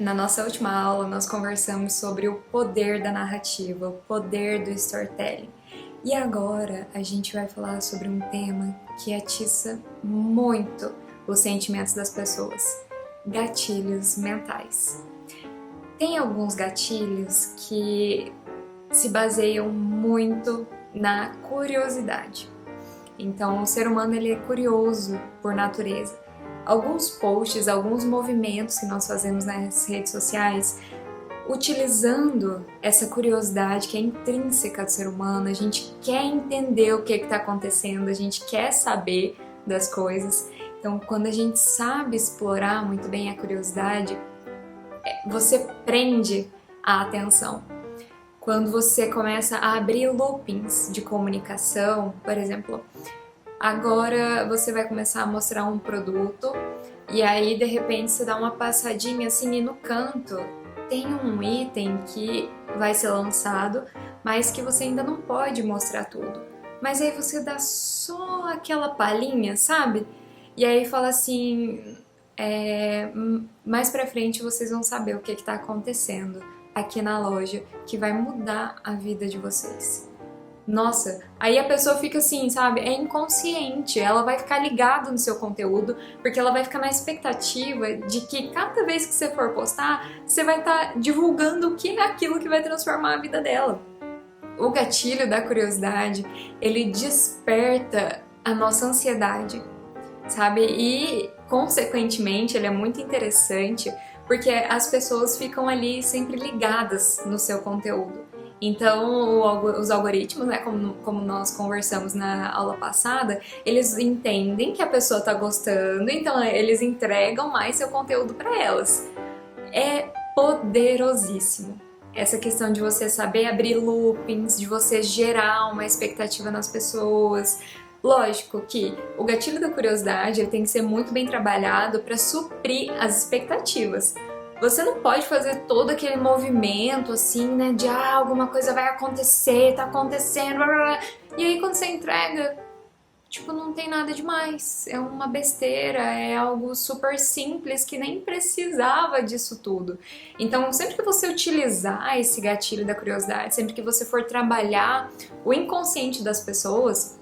Na nossa última aula, nós conversamos sobre o poder da narrativa, o poder do storytelling. E agora a gente vai falar sobre um tema que atiça muito os sentimentos das pessoas: gatilhos mentais. Tem alguns gatilhos que se baseiam muito na curiosidade. Então, o ser humano ele é curioso por natureza. Alguns posts, alguns movimentos que nós fazemos nas redes sociais, utilizando essa curiosidade que é intrínseca do ser humano, a gente quer entender o que está acontecendo, a gente quer saber das coisas. Então, quando a gente sabe explorar muito bem a curiosidade, você prende a atenção. Quando você começa a abrir loopings de comunicação, por exemplo, agora você vai começar a mostrar um produto e aí de repente você dá uma passadinha assim e no canto tem um item que vai ser lançado, mas que você ainda não pode mostrar tudo. Mas aí você dá só aquela palhinha, sabe? E aí fala assim, mais pra frente vocês vão saber o que tá acontecendo aqui na loja, que vai mudar a vida de vocês. Nossa, aí a pessoa fica assim, sabe? É inconsciente, ela vai ficar ligada no seu conteúdo, porque ela vai ficar na expectativa de que cada vez que você for postar, você vai estar divulgando o que é aquilo que vai transformar a vida dela. O gatilho da curiosidade, ele desperta a nossa ansiedade, sabe? E, consequentemente, ele é muito interessante, porque as pessoas ficam ali sempre ligadas no seu conteúdo. Então, os algoritmos, né, como nós conversamos na aula passada, eles entendem que a pessoa está gostando, então eles entregam mais seu conteúdo para elas. É poderosíssimo essa questão de você saber abrir loopings, de você gerar uma expectativa nas pessoas. Lógico que o gatilho da curiosidade ele tem que ser muito bem trabalhado para suprir as expectativas. Você não pode fazer todo aquele movimento assim, né, de alguma coisa vai acontecer, tá acontecendo, blá, blá, blá. E aí quando você entrega, tipo, não tem nada demais, é uma besteira, é algo super simples que nem precisava disso tudo. Então, sempre que você utilizar esse gatilho da curiosidade, sempre que você for trabalhar o inconsciente das pessoas,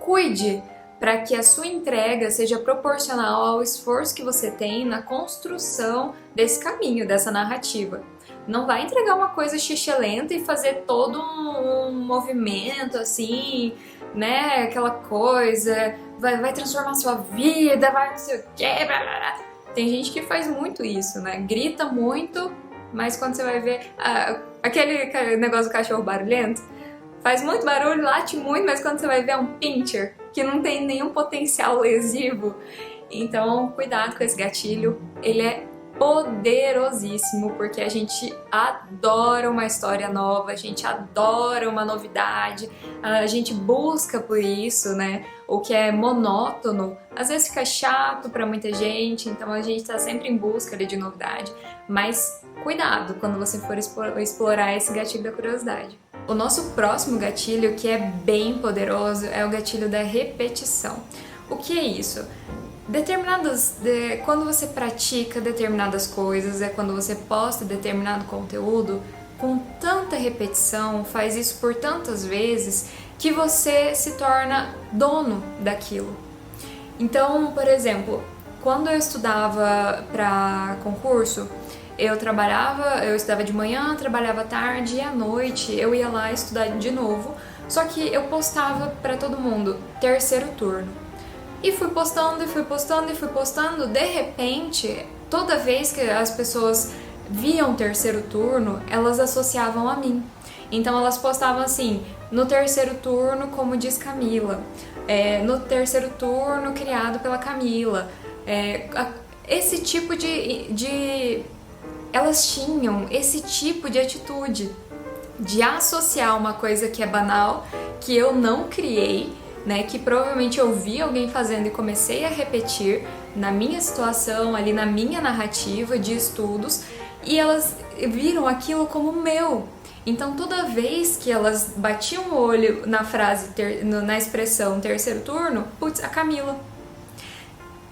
cuide para que a sua entrega seja proporcional ao esforço que você tem na construção desse caminho, dessa narrativa. Não vai entregar uma coisa xixelenta e fazer todo um movimento assim, né? Aquela coisa, vai transformar sua vida, vai não sei o quê, blá, blá, blá. Tem gente que faz muito isso, né? Grita muito, mas quando você vai ver aquele negócio do cachorro barulhento, faz muito barulho, late muito, mas quando você vai ver é um pincher que não tem nenhum potencial lesivo. Então, cuidado com esse gatilho, ele é poderosíssimo, porque a gente adora uma história nova, a gente adora uma novidade, a gente busca por isso, né? O que é monótono, às vezes fica chato para muita gente, então a gente tá sempre em busca de novidade. Mas cuidado quando você for explorar esse gatilho da curiosidade. O nosso próximo gatilho, que é bem poderoso, é o gatilho da repetição. O que é isso? Quando você pratica determinadas coisas, é quando você posta determinado conteúdo, com tanta repetição, faz isso por tantas vezes, que você se torna dono daquilo. Então, por exemplo, quando eu estudava para concurso, eu estudava de manhã, trabalhava à tarde e à noite eu ia lá estudar de novo, só que eu postava para todo mundo, terceiro turno. E fui postando, de repente, toda vez que as pessoas viam terceiro turno, elas associavam a mim. Então elas postavam assim, no terceiro turno, como diz Camila, no terceiro turno criado pela Camila. Esse tipo elas tinham esse tipo de atitude de associar uma coisa que é banal, que eu não criei, né, que provavelmente eu vi alguém fazendo e comecei a repetir na minha situação, ali na minha narrativa de estudos, e elas viram aquilo como meu. Então toda vez que elas batiam o olho na frase, na expressão terceiro turno, putz, a Camila.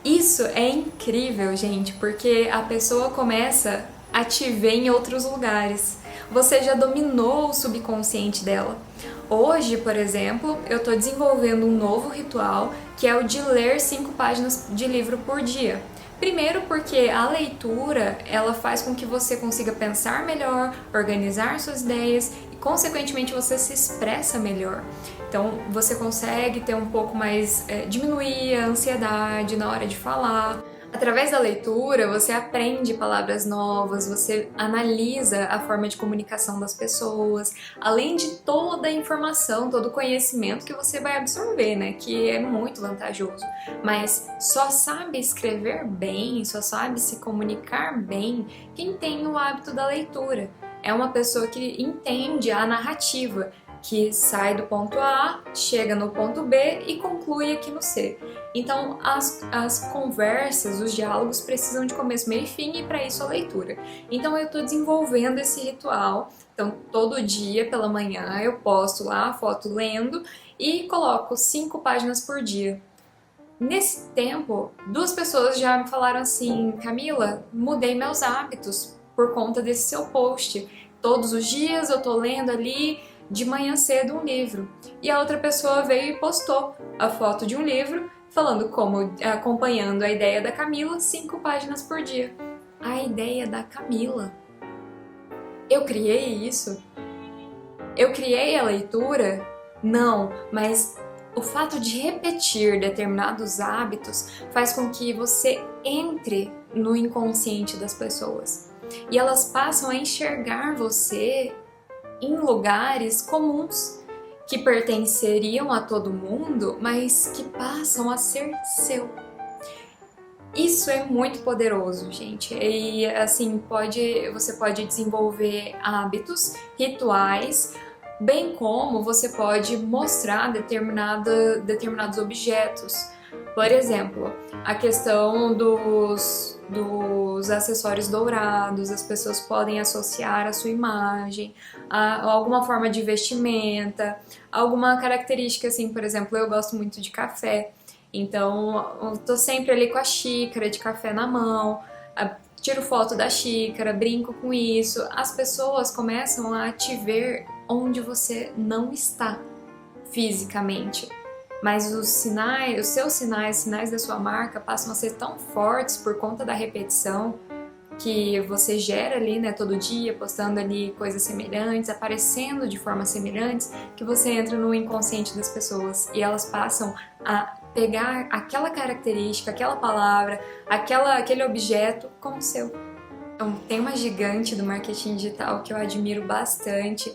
Isso é incrível, gente, porque a pessoa começa a te ver em outros lugares. Você já dominou o subconsciente dela. Hoje, por exemplo, eu estou desenvolvendo um novo ritual que é o de ler 5 páginas de livro por dia. Primeiro porque a leitura, ela faz com que você consiga pensar melhor, organizar suas ideias e, consequentemente, você se expressa melhor. Então, você consegue ter um pouco mais, diminuir a ansiedade na hora de falar. Através da leitura, você aprende palavras novas, você analisa a forma de comunicação das pessoas, além de toda a informação, todo o conhecimento que você vai absorver, né? Que é muito vantajoso. Mas só sabe escrever bem, só sabe se comunicar bem quem tem o hábito da leitura. É uma pessoa que entende a narrativa, que sai do ponto A, chega no ponto B e conclui aqui no C. Então, as conversas, os diálogos precisam de começo, meio e fim, e para isso a leitura. Então, eu estou desenvolvendo esse ritual. Então, todo dia pela manhã eu posto lá a foto lendo e coloco 5 páginas por dia. Nesse tempo, 2 pessoas já me falaram assim: Camila, mudei meus hábitos por conta desse seu post. Todos os dias eu tô lendo ali de manhã cedo um livro. E a outra pessoa veio e postou a foto de um livro falando como, acompanhando a ideia da Camila, 5 páginas por dia. A ideia da Camila. Eu criei isso? Eu criei a leitura? Não, mas o fato de repetir determinados hábitos faz com que você entre no inconsciente das pessoas. E elas passam a enxergar você em lugares comuns, que pertenceriam a todo mundo, mas que passam a ser seu. Isso é muito poderoso, gente. E assim, você pode desenvolver hábitos, rituais, bem como você pode mostrar determinados objetos. Por exemplo, a questão dos acessórios dourados, as pessoas podem associar a sua imagem a alguma forma de vestimenta, alguma característica assim, por exemplo, eu gosto muito de café, então eu tô sempre ali com a xícara de café na mão, tiro foto da xícara, brinco com isso, as pessoas começam a te ver onde você não está fisicamente. Mas os seus sinais da sua marca passam a ser tão fortes por conta da repetição que você gera ali, né, todo dia, postando ali coisas semelhantes, aparecendo de formas semelhantes, que você entra no inconsciente das pessoas e elas passam a pegar aquela característica, aquela palavra, aquele objeto como seu. Então, tem uma gigante do marketing digital que eu admiro bastante,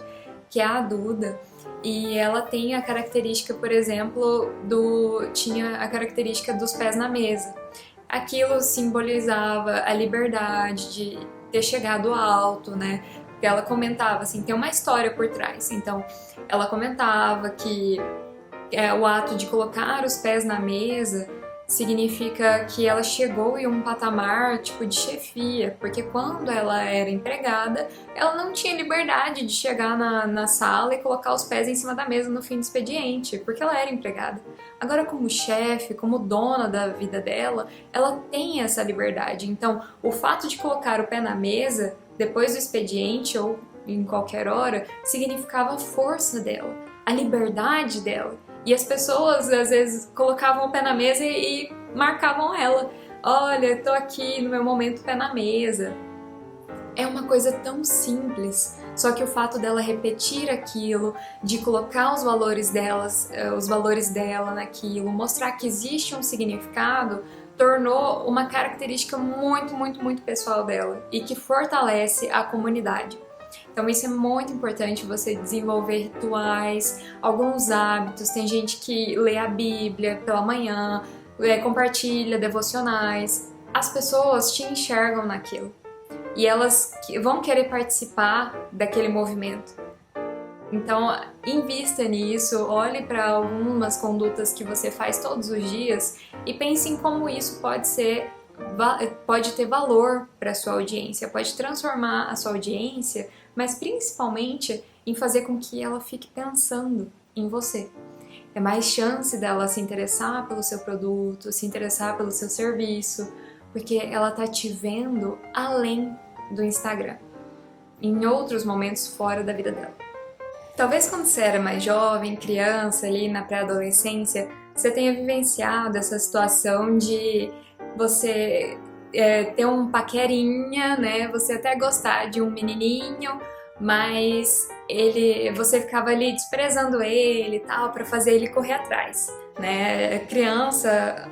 que é a Duda. E ela tem a característica, por exemplo, tinha a característica dos pés na mesa. Aquilo simbolizava a liberdade de ter chegado alto, né? Porque ela comentava assim, tem uma história por trás. Então, ela comentava que o ato de colocar os pés na mesa significa que ela chegou em um patamar tipo de chefia, porque quando ela era empregada, ela não tinha liberdade de chegar na sala e colocar os pés em cima da mesa no fim do expediente, porque ela era empregada. Agora, como chefe, como dona da vida dela, ela tem essa liberdade. Então, o fato de colocar o pé na mesa depois do expediente ou em qualquer hora significava a força dela, a liberdade dela. E as pessoas, às vezes, colocavam o pé na mesa e marcavam ela. Olha, tô aqui no meu momento pé na mesa. É uma coisa tão simples, só que o fato dela repetir aquilo, de colocar os valores dela naquilo, mostrar que existe um significado, tornou uma característica muito, muito, muito pessoal dela e que fortalece a comunidade. Então isso é muito importante, você desenvolver rituais, alguns hábitos. Tem gente que lê a Bíblia pela manhã, compartilha devocionais. As pessoas te enxergam naquilo e elas vão querer participar daquele movimento. Então invista nisso, olhe para algumas condutas que você faz todos os dias e pense em como isso pode ter valor para a sua audiência, pode transformar a sua audiência, mas principalmente em fazer com que ela fique pensando em você. É mais chance dela se interessar pelo seu produto, se interessar pelo seu serviço, porque ela tá te vendo além do Instagram, em outros momentos fora da vida dela. Talvez quando você era mais jovem, criança, ali na pré-adolescência, você tenha vivenciado essa situação de você ter um paquerinha, né? Você até gostar de um menininho, mas você ficava ali desprezando ele e tal, pra fazer ele correr atrás, né? Criança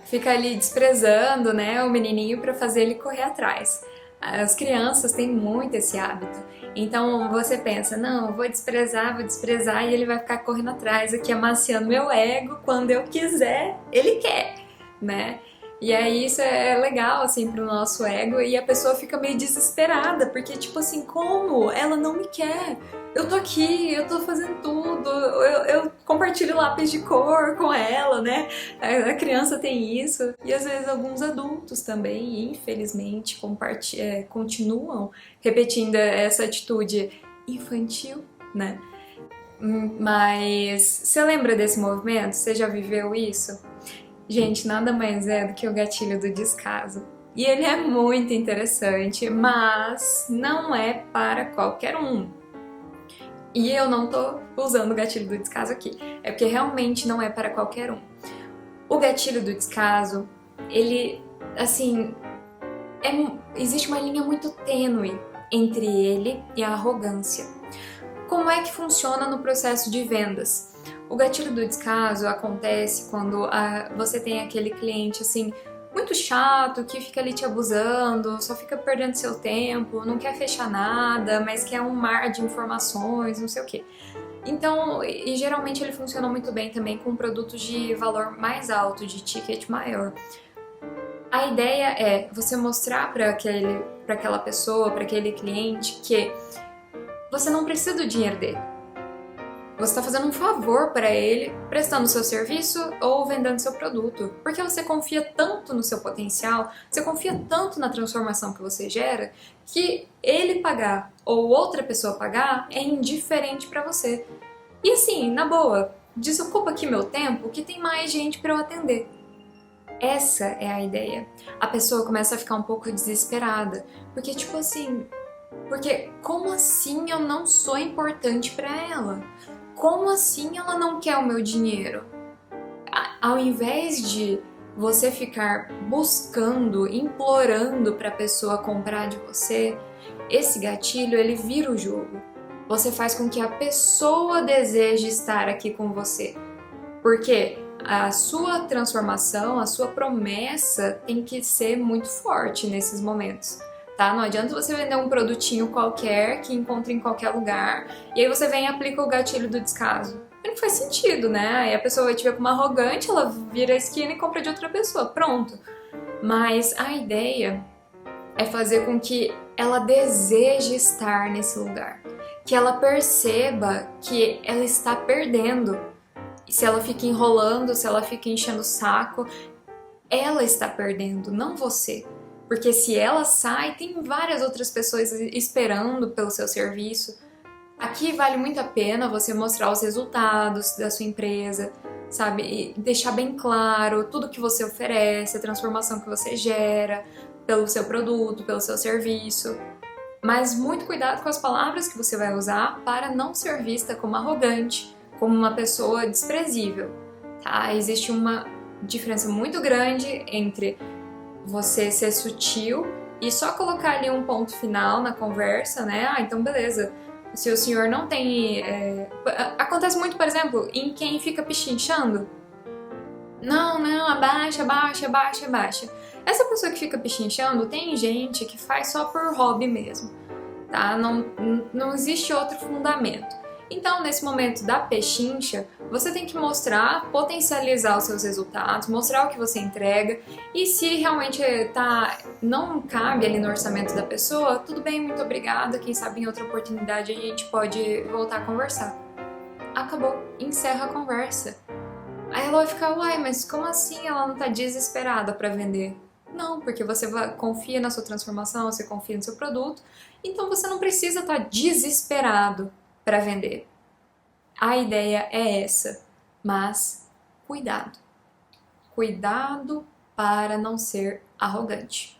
fica ali desprezando, né, o menininho para fazer ele correr atrás. As crianças têm muito esse hábito. Então você pensa, não, vou desprezar e ele vai ficar correndo atrás aqui, amaciando meu ego, quando eu quiser, ele quer, né? E aí isso é legal, assim, pro nosso ego, e a pessoa fica meio desesperada, porque tipo assim, como? Ela não me quer. Eu tô aqui, eu tô fazendo tudo, eu compartilho lápis de cor com ela, né? A criança tem isso, e às vezes alguns adultos também, infelizmente, continuam repetindo essa atitude infantil, né? Mas você lembra desse movimento? Você já viveu isso? Gente, nada mais é do que o gatilho do descaso. E ele é muito interessante, mas não é para qualquer um. E eu não tô usando o gatilho do descaso aqui, é porque realmente não é para qualquer um. O gatilho do descaso, ele, assim, existe uma linha muito tênue entre ele e a arrogância. Como é que funciona no processo de vendas? O gatilho do descaso acontece quando você tem aquele cliente assim muito chato, que fica ali te abusando, só fica perdendo seu tempo, não quer fechar nada, mas quer um mar de informações, não sei o quê. Então, e geralmente ele funciona muito bem também com produtos de valor mais alto, de ticket maior. A ideia é você mostrar para aquela pessoa, para aquele cliente, que você não precisa do dinheiro dele. Você está fazendo um favor para ele, prestando seu serviço ou vendendo seu produto, porque você confia tanto no seu potencial, você confia tanto na transformação que você gera, que ele pagar ou outra pessoa pagar é indiferente para você. E assim, na boa, desocupa aqui meu tempo que tem mais gente para eu atender. Essa é a ideia. A pessoa começa a ficar um pouco desesperada, porque tipo assim, porque como assim eu não sou importante para ela? Como assim ela não quer o meu dinheiro? Ao invés de você ficar buscando, implorando para a pessoa comprar de você, esse gatilho ele vira o jogo. Você faz com que a pessoa deseje estar aqui com você. Porque a sua transformação, a sua promessa tem que ser muito forte nesses momentos. Tá? Não adianta você vender um produtinho qualquer que encontre em qualquer lugar e aí você vem e aplica o gatilho do descaso. Não faz sentido, né? Aí a pessoa vai te ver como arrogante, ela vira a esquina e compra de outra pessoa. Pronto. Mas a ideia é fazer com que ela deseje estar nesse lugar, que ela perceba que ela está perdendo. Se ela fica enrolando, se ela fica enchendo o saco, ela está perdendo, não você. Porque se ela sai, tem várias outras pessoas esperando pelo seu serviço. Aqui vale muito a pena você mostrar os resultados da sua empresa, sabe? E deixar bem claro tudo que você oferece, a transformação que você gera pelo seu produto, pelo seu serviço. Mas muito cuidado com as palavras que você vai usar para não ser vista como arrogante, como uma pessoa desprezível, tá? Existe uma diferença muito grande entre você ser sutil e só colocar ali um ponto final na conversa, né? Ah, então beleza. Se o senhor não tem... Acontece muito, por exemplo, em quem fica pichinchando. Não, abaixa, abaixa, abaixa, abaixa. Essa pessoa que fica pichinchando, tem gente que faz só por hobby mesmo, tá? Não existe outro fundamento. Então, nesse momento da pechincha, você tem que mostrar, potencializar os seus resultados, mostrar o que você entrega e se realmente não cabe ali no orçamento da pessoa, tudo bem, muito obrigada, quem sabe em outra oportunidade a gente pode voltar a conversar. Acabou, encerra a conversa. Aí ela vai ficar, uai, mas como assim ela não tá desesperada para vender? Não, porque você confia na sua transformação, você confia no seu produto, então você não precisa estar desesperado para vender. A ideia é essa, mas cuidado. Cuidado para não ser arrogante.